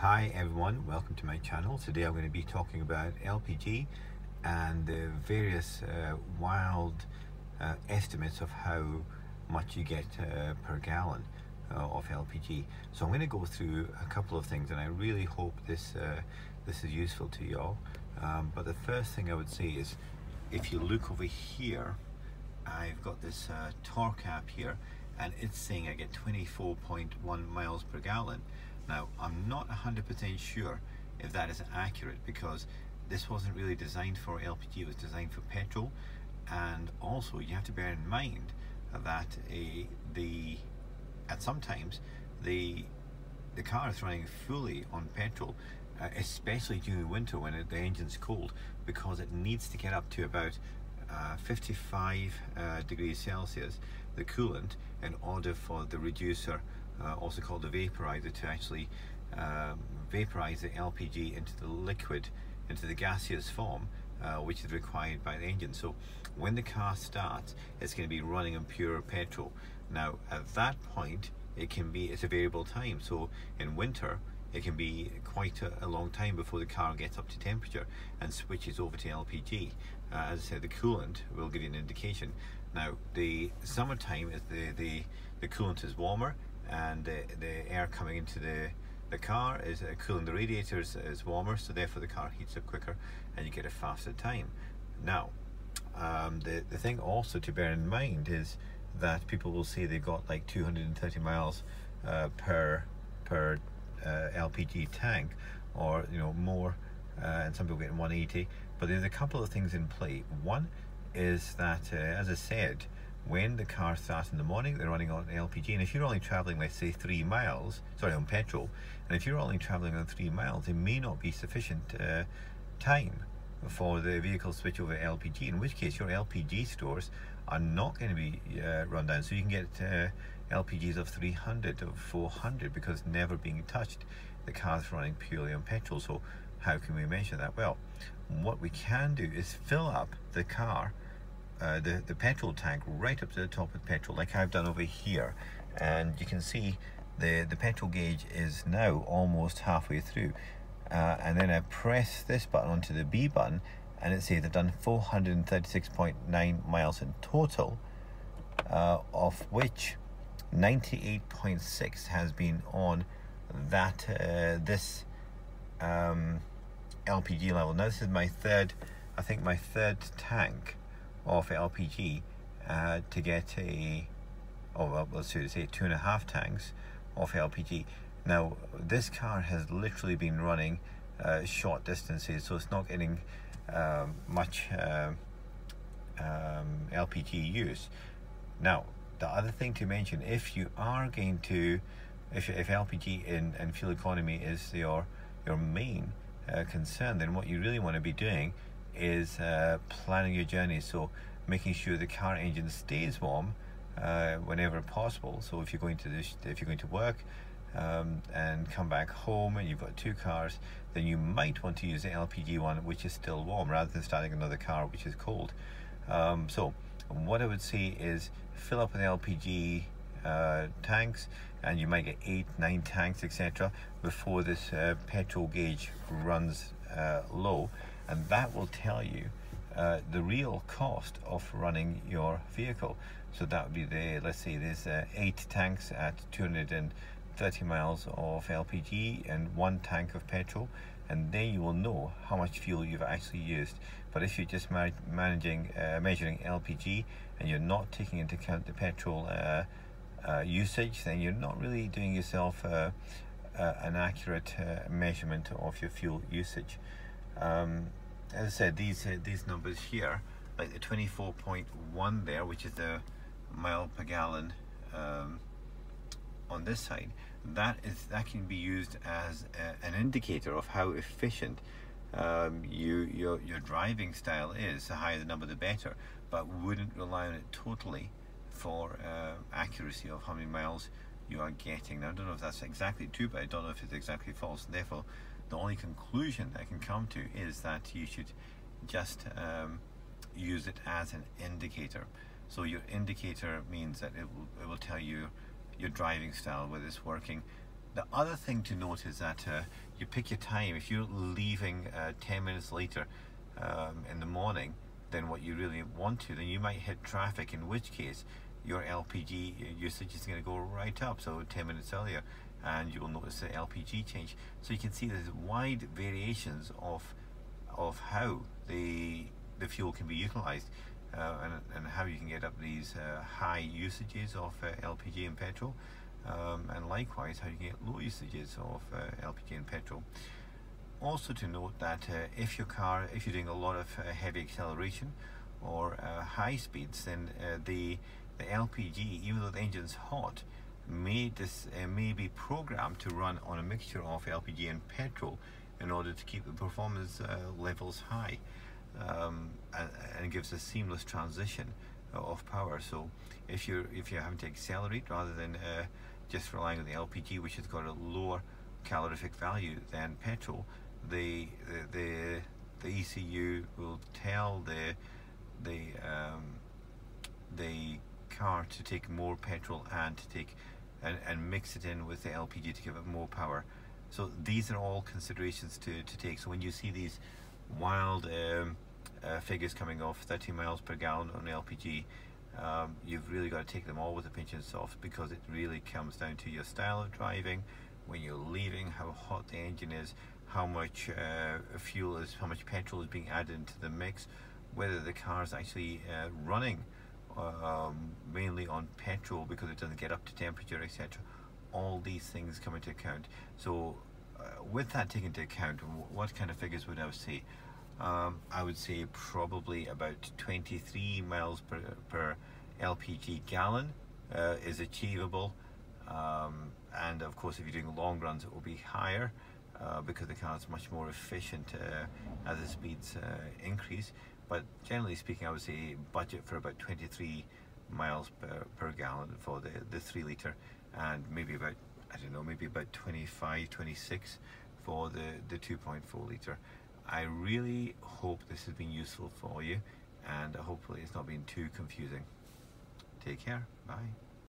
Hi everyone, welcome to my channel. Today I'm going to be talking about LPG and the various wild estimates of how much you get per gallon of LPG. So I'm going to go through a couple of things, and I really hope this is useful to you all. But the first thing I would say is, if you look over here, I've got this torque app here, and it's saying I get 24.1 miles per gallon. Now, I'm not 100% sure if that is accurate, because this wasn't really designed for LPG, it was designed for petrol. And also you have to bear in mind that at sometimes the car is running fully on petrol, especially during winter when the engine's cold, because it needs to get up to about 55 degrees Celsius, the coolant, in order for the reducer, also called the vaporizer, to actually vaporize the LPG into the liquid, into the gaseous form, which is required by the engine. So when the car starts, it's going to be running on pure petrol. Now at that point, it's a variable time. So in winter, it can be quite a long time before the car gets up to temperature and switches over to LPG. As I said, the coolant will give you an indication. Now the summertime is the coolant is warmer, and the air coming into the car is cooling the radiators is warmer, so therefore the car heats up quicker and you get a faster time. Now the thing also to bear in mind is that people will say they've got like 230 miles per LPG tank, or more, and some people getting 180. But there's a couple of things in play. One is that as I said, when the car starts in the morning, they're running on LPG, and if you're only traveling, let's say 3 miles, sorry, on petrol, and if you're only traveling on 3 miles, it may not be sufficient time for the vehicle to switch over to LPG, in which case your LPG stores are not going to be run down. So you can get LPGs of 300 or 400 because never being touched. The car's running purely on petrol. So how can we measure that? Well, what we can do is fill up the car, the petrol tank, right up to the top of the petrol, like I've done over here, and you can see the petrol gauge is now almost halfway through, and then I press this button onto the B button, and it says I've done 436.9 miles in total, of which 98.6 has been on that this LPG level. Now this is my third tank of LPG to get let's say 2.5 tanks of LPG. Now this car has literally been running short distances, so it's not getting much LPG use. Now the other thing to mention, if you are going to, if LPG and fuel economy is your main concern, then what you really want to be doing is planning your journey, so making sure the car engine stays warm whenever possible. So if you're going to work and come back home and you've got 2 cars, then you might want to use the LPG one which is still warm, rather than starting another car which is cold. So what I would say is fill up with LPG tanks, and you might get 8-9 tanks, etc., before this petrol gauge runs low, and that will tell you the real cost of running your vehicle. So that would be let's say there's 8 tanks at 230 miles of LPG and 1 tank of petrol, and then you will know how much fuel you've actually used. But if you're just measuring LPG and you're not taking into account the petrol usage, then you're not really doing yourself an accurate measurement of your fuel usage. As I said, these numbers here, like the 24.1 there, which is the mile per gallon on this side, that can be used as an indicator of how efficient your driving style is. The higher the number, the better, but wouldn't rely on it totally for accuracy of how many miles you are getting. Now I don't know if that's exactly true, but I don't know if it's exactly false, and therefore the only conclusion I can come to is that you should just use it as an indicator. So your indicator means that it will tell you your driving style, whether it's working The other thing to note is that you pick your time. If you're leaving 10 minutes later in the morning than what you really want to, then you might hit traffic, in which case your LPG usage is going to go right up, so 10 minutes earlier, and you will notice the LPG change. So you can see there's wide variations of how the fuel can be utilized, and how you can get up these high usages of LPG and petrol, and likewise how you can get low usages of LPG and petrol. Also to note that if you're doing a lot of heavy acceleration or high speeds, then the LPG, even though the engine's hot, may be programmed to run on a mixture of LPG and petrol in order to keep the performance levels high, and gives a seamless transition of power. So if you're having to accelerate rather than just relying on the LPG, which has got a lower calorific value than petrol, the ECU will tell the car to take more petrol and to take and mix it in with the LPG to give it more power. So these are all considerations to take. So when you see these wild figures coming off 30 miles per gallon on LPG, you've really got to take them all with a pinch of salt, because it really comes down to your style of driving, when you're leaving, how hot the engine is, how much how much petrol is being added into the mix, whether the car is actually running mainly on petrol because it doesn't get up to temperature, etc. All these things come into account. So with that taken into account, what kind of figures would I say? I would say probably about 23 miles per LPG gallon is achievable, and of course if you're doing long runs it will be higher, because the car is much more efficient as the speeds increase. But generally speaking, I would say budget for about 23 miles per gallon for the 3 litre, and maybe about, I don't know, maybe about 25, 26 for the 2.4 litre. I really hope this has been useful for you, and hopefully it's not been too confusing. Take care. Bye.